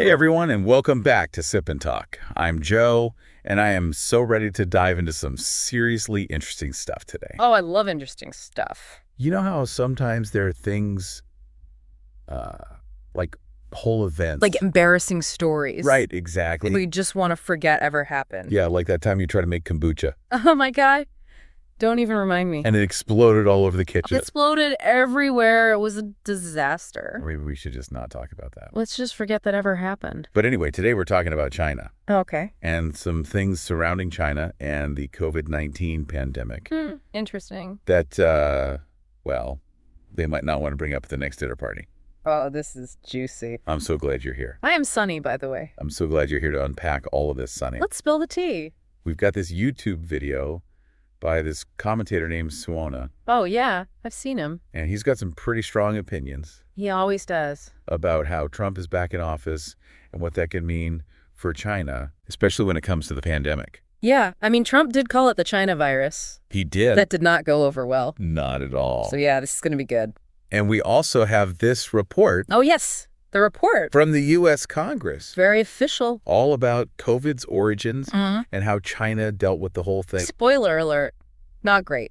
Hey everyone, and welcome back to Sip and Talk. I'm Joe, and I am so ready to dive into some seriously interesting stuff today. Oh, I love interesting stuff. You know how sometimes there are things, like whole events. Like embarrassing stories. Right, exactly. We just want to forget ever happened. Yeah, like that time you tried to make kombucha. Oh my God. Don't even remind me. And it exploded all over the kitchen. It exploded everywhere. It was a disaster. Maybe we should just not talk about that. Let's just forget that ever happened. But anyway, today we're talking about China. Okay. And some things surrounding China and the COVID-19 pandemic. Interesting. That, well, they might not want to bring up at the next dinner party. Oh, this is juicy. I'm so glad you're here. I am Sunny, by the way. I'm so glad you're here to unpack all of this, Sunny. Let's spill the tea. We've got this YouTube video by this commentator named SoundOn. Oh, yeah. I've seen him. And he's got some pretty strong opinions. He always does. About how Trump is back in office and what that can mean for China, especially when it comes to the pandemic. Yeah. I mean, Trump did call it the China virus. He did. That did not go over well. Not at all. So, yeah, this is going to be good. And we also have this report. Oh, yes. The report. From the U.S. Congress. Very official. All about COVID's origins and how China dealt with the whole thing. Spoiler alert. Not great.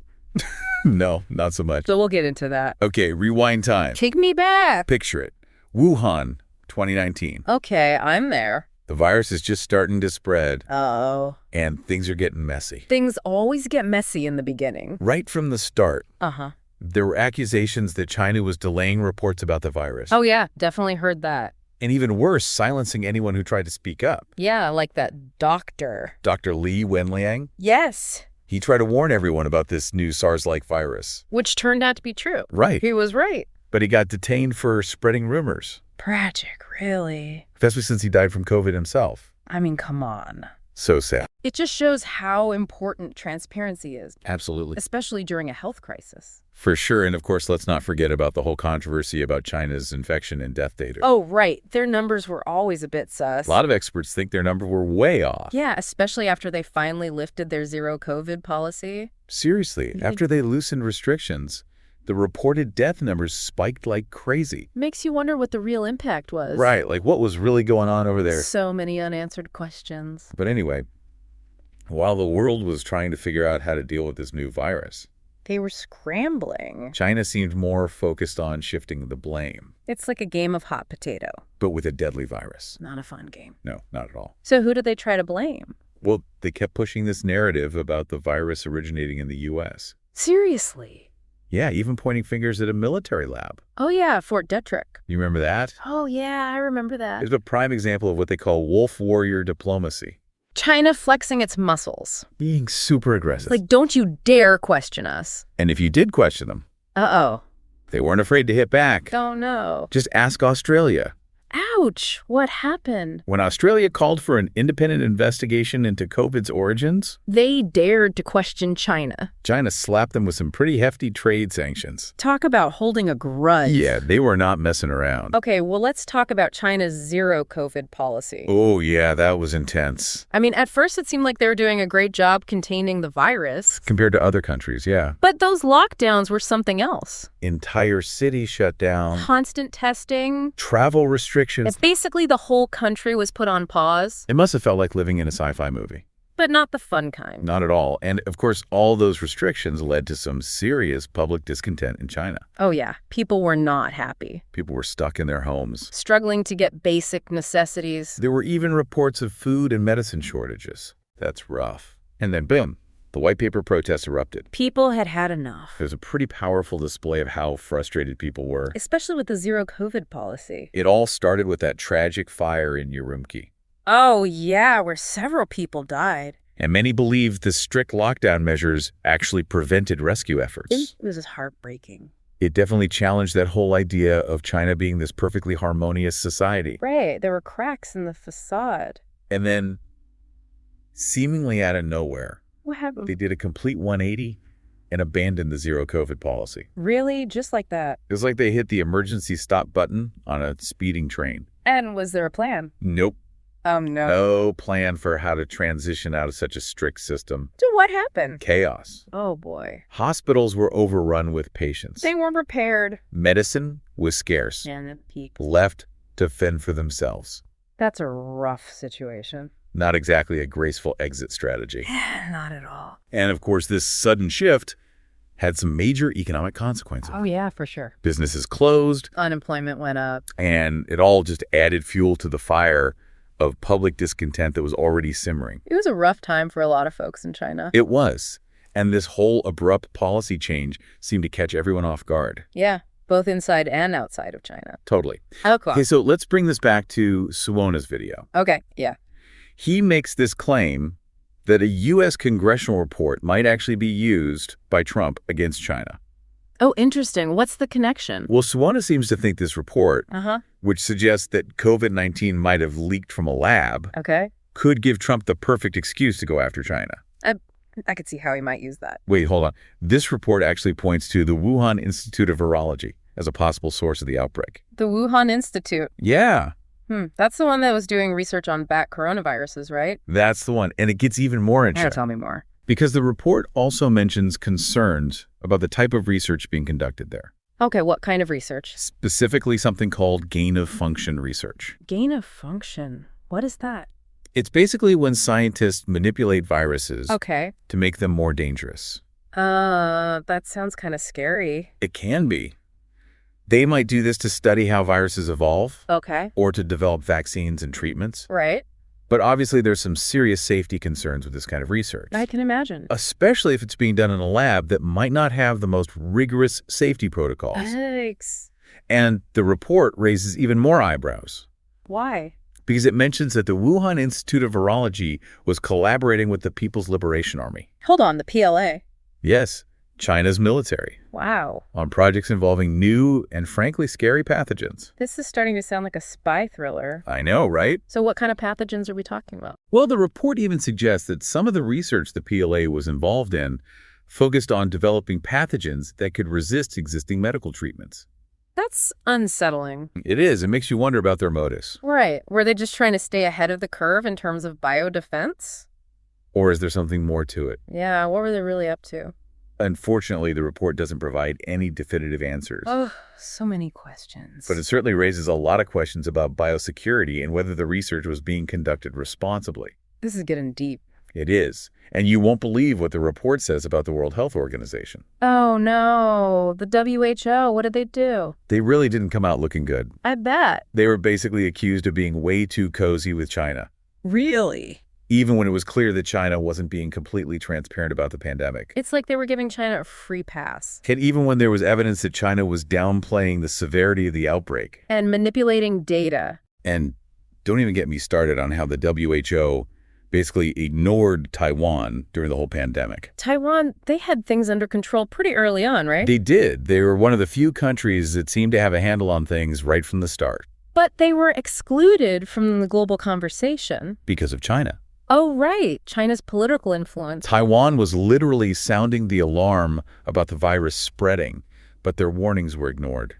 No, not so much. So we'll get into that. Okay, rewind time. Take me back. Picture it. Wuhan, 2019. Okay, I'm there. The virus is just starting to spread. Uh-oh. And things are getting messy. Things always get messy in the beginning. Right from the start. Uh-huh. There were accusations that China was delaying reports about the virus. Oh, yeah. Definitely heard that. And even worse, silencing anyone who tried to speak up. Yeah, like that doctor. Dr. Li Wenliang? Yes. He tried to warn everyone about this new SARS-like virus. Which turned out to be true. Right. He was right. But he got detained for spreading rumors. Tragic, really. Especially since he died from COVID himself. I mean, come on. So sad. It just shows how important transparency is. Absolutely. Especially during a health crisis. For sure. And of course, let's not forget about the whole controversy about China's infection and death data. Oh, right. Their numbers were always a bit sus. A lot of experts think their numbers were way off. Yeah, especially after they finally lifted their zero COVID policy. Seriously, after they loosened restrictions, the reported death numbers spiked like crazy. Makes you wonder what the real impact was. Right, like what was really going on over there? So many unanswered questions. But anyway, while the world was trying to figure out how to deal with this new virus, they were scrambling. China seemed more focused on shifting the blame. It's like a game of hot potato. But with a deadly virus. Not a fun game. No, not at all. So who did they try to blame? Well, they kept pushing this narrative about the virus originating in the U.S. Seriously? Yeah, even pointing fingers at a military lab. Oh, yeah, Fort Detrick. You remember that? Oh, yeah, I remember that. It's a prime example of what they call wolf warrior diplomacy. China flexing its muscles. Being super aggressive. Like, don't you dare question us. And if you did question them, uh-oh, they weren't afraid to hit back. Oh, no. Just ask Australia. Ouch, what happened? When Australia called for an independent investigation into COVID's origins, they dared to question China. China slapped them with some pretty hefty trade sanctions. Talk about holding a grudge. Yeah, they were not messing around. Okay, well, let's talk about China's zero COVID policy. Oh, yeah, that was intense. I mean, at first it seemed like they were doing a great job containing the virus. Compared to other countries, yeah. But those lockdowns were something else. Entire cities shut down. Constant testing. Travel restrictions. Basically, the whole country was put on pause. It must have felt like living in a sci-fi movie. But not the fun kind. Not at all. And, of course, all those restrictions led to some serious public discontent in China. Oh, yeah. People were not happy. People were stuck in their homes. Struggling to get basic necessities. There were even reports of food and medicine shortages. That's rough. And then, boom, the white paper protests erupted. People had had enough. It was a pretty powerful display of how frustrated people were. Especially with the zero COVID policy. It all started with that tragic fire in Urumqi. Oh, yeah, where several people died. And many believed the strict lockdown measures actually prevented rescue efforts. It was heartbreaking. It definitely challenged that whole idea of China being this perfectly harmonious society. Right, there were cracks in the facade. And then, seemingly out of nowhere, what happened? They did a complete 180 and abandoned the zero COVID policy. Really? Just like that? It was like they hit the emergency stop button on a speeding train. And was there a plan? Nope. No. No plan for how to transition out of such a strict system. So what happened? Chaos. Oh, boy. Hospitals were overrun with patients. They weren't prepared. Medicine was scarce. And the people Left to fend for themselves. That's a rough situation. Not exactly a graceful exit strategy. Not at all. And of course, this sudden shift had some major economic consequences. Oh, yeah, for sure. Businesses closed. Unemployment went up. And it all just added fuel to the fire of public discontent that was already simmering. It was a rough time for a lot of folks in China. It was. And this whole abrupt policy change seemed to catch everyone off guard. Yeah, both inside and outside of China. Totally. Okay, So let's bring this back to Suwona's video. Okay, yeah. He makes this claim that a U.S. congressional report might actually be used by Trump against China. Oh, interesting. What's the connection? Well, Suwona seems to think this report, Uh-huh. which suggests that COVID-19 might have leaked from a lab, Okay. could give Trump the perfect excuse to go after China. I could see how he might use that. Wait, hold on. This report actually points to the Wuhan Institute of Virology as a possible source of the outbreak. The Wuhan Institute. Yeah, That's the one that was doing research on bat coronaviruses, right? that's the one. And it gets even more Yeah, interesting tell me more. because the report also mentions concerns about the type of research being conducted there, Okay, what kind of research? specifically something called gain-of-function research. Gain of function. What is that? It's basically when scientists manipulate viruses Okay. to make them more dangerous. That sounds kind of scary. It can be. They might do this to study how viruses evolve Okay. or to develop vaccines and treatments. Right. But obviously there's some serious safety concerns with this kind of research, I can imagine. especially if it's being done in a lab that might not have the most rigorous safety protocols. Yikes. And the report raises even more eyebrows Why? because it mentions that the Wuhan Institute of Virology was collaborating with the People's Liberation Army. Hold on, the PLA. Yes, China's military, Wow. on projects involving new and frankly scary pathogens. This is starting to sound like a spy thriller. I know, right? So what kind of pathogens are we talking about? Well, the report even suggests that some of the research the PLA was involved in focused on developing pathogens that could resist existing medical treatments. That's unsettling. It is. It makes you wonder about their motives. Right. Were they just trying to stay ahead of the curve in terms of biodefense? Or is there something more to it? Yeah, what were they really up to? Unfortunately, the report doesn't provide any definitive answers. Oh, so many questions. But it certainly raises a lot of questions about biosecurity and whether the research was being conducted responsibly. This is getting deep. It is. And you won't believe what the report says about the World Health Organization. Oh, no. The WHO, what did they do? They really didn't come out looking good. I bet. They were basically accused of being way too cozy with China, Really? even when it was clear that China wasn't being completely transparent about the pandemic. It's like they were giving China a free pass. And even when there was evidence that China was downplaying the severity of the outbreak. And manipulating data. And don't even get me started on how the WHO basically ignored Taiwan during the whole pandemic. Taiwan, they had things under control pretty early on, right? They did. They were one of the few countries that seemed to have a handle on things right from the start. But they were excluded from the global conversation. Because of China. Oh, right. China's political influence. Taiwan was literally sounding the alarm about the virus spreading, but their warnings were ignored.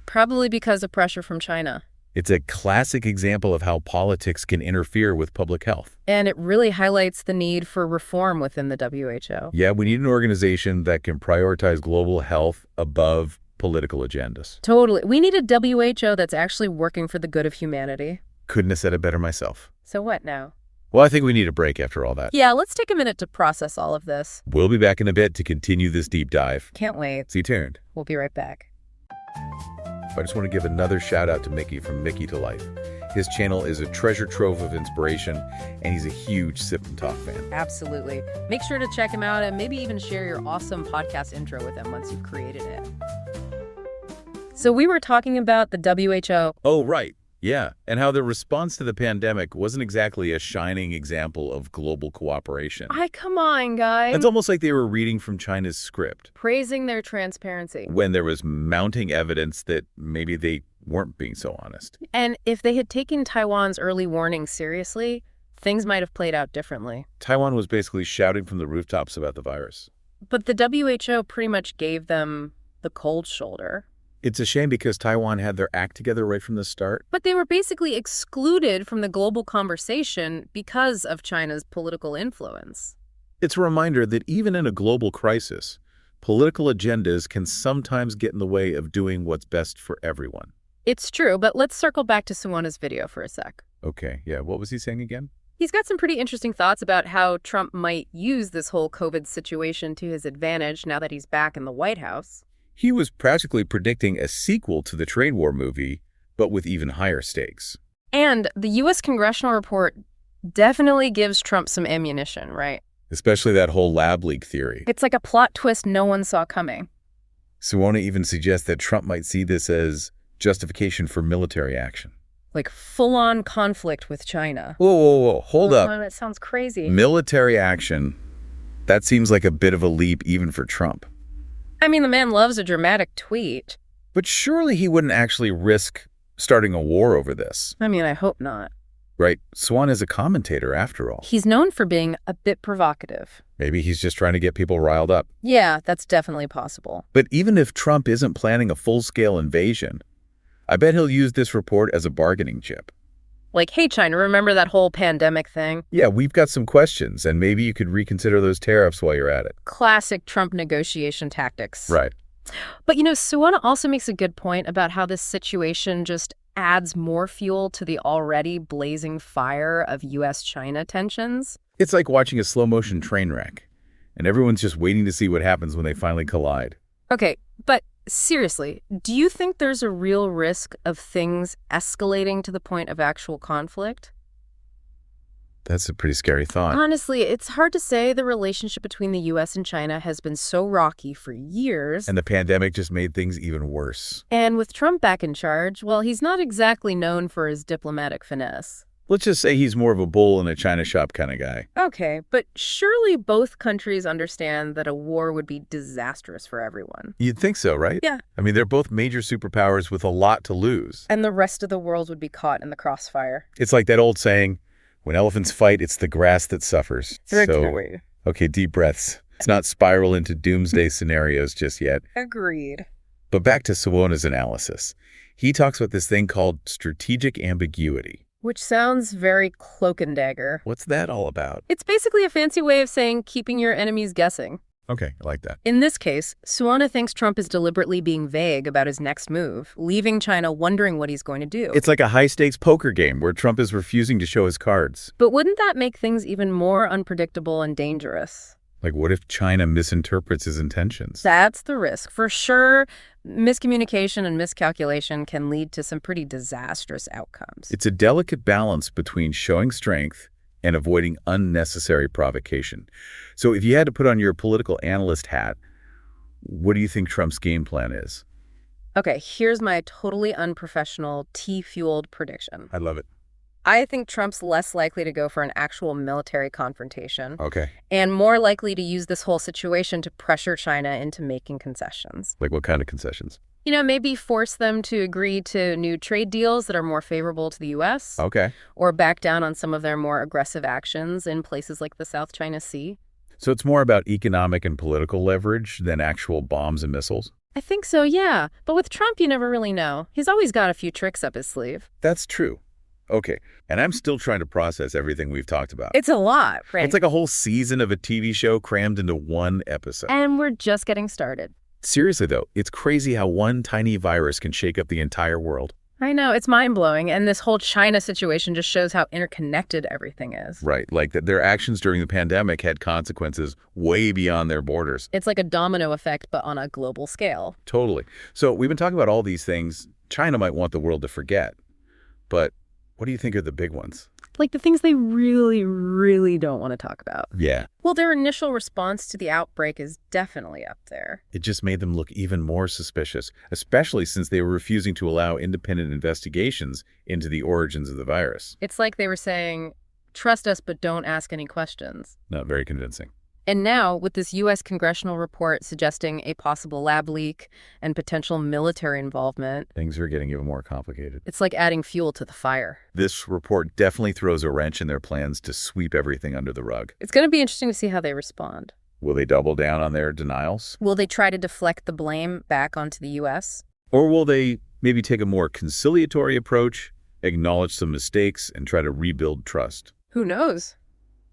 Probably because of pressure from China. It's a classic example of how politics can interfere with public health. And it really highlights the need for reform within the WHO. Yeah, we need an organization that can prioritize global health above political agendas. Totally. We need a WHO that's actually working for the good of humanity. Couldn't have said it better myself. So what now? Well, I think we need a break after all that. Yeah, let's take a minute to process all of this. We'll be back in a bit to continue this deep dive. Can't wait. Stay tuned. We'll be right back. I just want to give another shout out to Micky from MickyTolife. His channel is a treasure trove of inspiration, and he's a huge Sip and Talk fan. Absolutely. Make sure to check him out and maybe even share your awesome podcast intro with him once you've created it. So we were talking about the WHO. Oh, right. Yeah, and how the response to the pandemic wasn't exactly a shining example of global cooperation. Come on, guys. It's almost like they were reading from China's script Praising their transparency. when there was mounting evidence that maybe they weren't being so honest. And if they had taken Taiwan's early warning seriously, things might have played out differently. Taiwan was basically shouting from the rooftops about the virus. But the WHO pretty much gave them the cold shoulder. It's a shame because Taiwan had their act together right from the start. But they were basically excluded from the global conversation because of China's political influence. It's a reminder that even in a global crisis, political agendas can sometimes get in the way of doing what's best for everyone. It's true, but let's circle back to Suwona's video for a sec. Okay, yeah, what was he saying again? He's got some pretty interesting thoughts about how Trump might use this whole COVID situation to his advantage now that he's back in the White House. He was practically predicting a sequel to the trade war movie, but with even higher stakes. And the U.S. congressional report definitely gives Trump some ammunition, right? Especially that whole lab leak theory. It's like a plot twist no one saw coming. Suona even suggests that Trump might see this as justification for military action. Like full-on conflict with China. Whoa, hold up. That sounds crazy. Military action, that seems like a bit of a leap even for Trump. I mean, the man loves a dramatic tweet. But surely he wouldn't actually risk starting a war over this. I mean, I hope not. Right? Swan is a commentator, after all. He's known for being a bit provocative. Maybe he's just trying to get people riled up. Yeah, that's definitely possible. But even if Trump isn't planning a full-scale invasion, I bet he'll use this report as a bargaining chip. Like, hey, China, remember that whole pandemic thing? Yeah, we've got some questions, and maybe you could reconsider those tariffs while you're at it. Classic Trump negotiation tactics. Right. But, Suona also makes a good point about how this situation just adds more fuel to the already blazing fire of U.S.-China tensions. It's like watching a slow-motion train wreck, and everyone's just waiting to see what happens when they finally collide. Okay, but seriously, do you think there's a real risk of things escalating to the point of actual conflict? That's a pretty scary thought. Honestly, it's hard to say. The relationship between the U.S. and China has been so rocky for years. And the pandemic just made things even worse. And with Trump back in charge, well, he's not exactly known for his diplomatic finesse. Let's just say he's more of a bull in a china shop kind of guy. Okay, but surely both countries understand that a war would be disastrous for everyone. You'd think so, right? Yeah. I mean, they're both major superpowers with a lot to lose. And the rest of the world would be caught in the crossfire. It's like that old saying, when elephants fight, it's the grass that suffers. Exactly. So, okay, deep breaths. Let's not spiral into doomsday scenarios just yet. Agreed. But back to Suona's analysis. He talks about this thing called strategic ambiguity. Which sounds very cloak and dagger. What's that all about? It's basically a fancy way of saying keeping your enemies guessing. Okay, I like that. In this case, Suona thinks Trump is deliberately being vague about his next move, leaving China wondering what he's going to do. It's like a high-stakes poker game where Trump is refusing to show his cards. But wouldn't that make things even more unpredictable and dangerous? Like, what if China misinterprets his intentions? That's the risk. For sure, miscommunication and miscalculation can lead to some pretty disastrous outcomes. It's a delicate balance between showing strength and avoiding unnecessary provocation. So if you had to put on your political analyst hat, what do you think Trump's game plan is? Okay, here's my totally unprofessional, tea-fueled prediction. I love it. I think Trump's less likely to go for an actual military confrontation. Okay. And more likely to use this whole situation to pressure China into making concessions. Like what kind of concessions? Maybe force them to agree to new trade deals that are more favorable to the U.S. Okay. Or back down on some of their more aggressive actions in places like the South China Sea. So it's more about economic and political leverage than actual bombs and missiles? I think so, yeah. But with Trump, you never really know. He's always got a few tricks up his sleeve. That's true. Okay. And I'm still trying to process everything we've talked about. It's a lot, right? It's like a whole season of a TV show crammed into one episode. And we're just getting started. Seriously, though, it's crazy how one tiny virus can shake up the entire world. I know, it's mind-blowing, and this whole China situation just shows how interconnected everything is. Right, like that their actions during the pandemic had consequences way beyond their borders. It's like a domino effect, but on a global scale. Totally. So we've been talking about all these things China might want the world to forget, but what do you think are the big ones? Like the things they really, really don't want to talk about. Yeah. Well, their initial response to the outbreak is definitely up there. It just made them look even more suspicious, especially since they were refusing to allow independent investigations into the origins of the virus. It's like they were saying, trust us, but don't ask any questions. Not very convincing. And now, with this U.S. congressional report suggesting a possible lab leak and potential military involvement, things are getting even more complicated. It's like adding fuel to the fire. This report definitely throws a wrench in their plans to sweep everything under the rug. It's going to be interesting to see how they respond. Will they double down on their denials? Will they try to deflect the blame back onto the U.S.? Or will they maybe take a more conciliatory approach, acknowledge some mistakes, and try to rebuild trust? Who knows?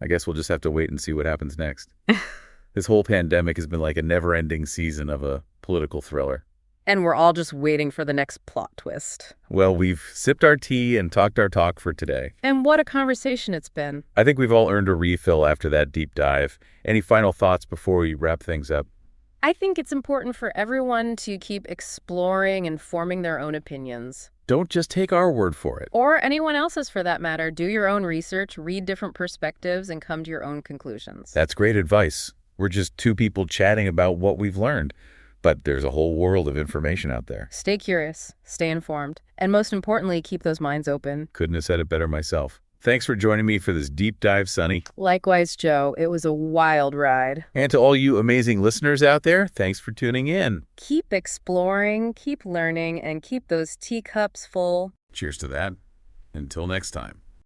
I guess we'll just have to wait and see what happens next. This whole pandemic has been like a never-ending season of a political thriller. And we're all just waiting for the next plot twist. Well, we've sipped our tea and talked our talk for today. And what a conversation it's been. I think we've all earned a refill after that deep dive. Any final thoughts before we wrap things up? I think it's important for everyone to keep exploring and forming their own opinions. Don't just take our word for it. Or anyone else's for that matter. Do your own research, read different perspectives, and come to your own conclusions. That's great advice. We're just two people chatting about what we've learned. But there's a whole world of information out there. Stay curious, stay informed, and most importantly, keep those minds open. Couldn't have said it better myself. Thanks for joining me for this deep dive, Sunny. Likewise, Joe. It was a wild ride. And to all you amazing listeners out there, thanks for tuning in. Keep exploring, keep learning, and keep those teacups full. Cheers to that. Until next time.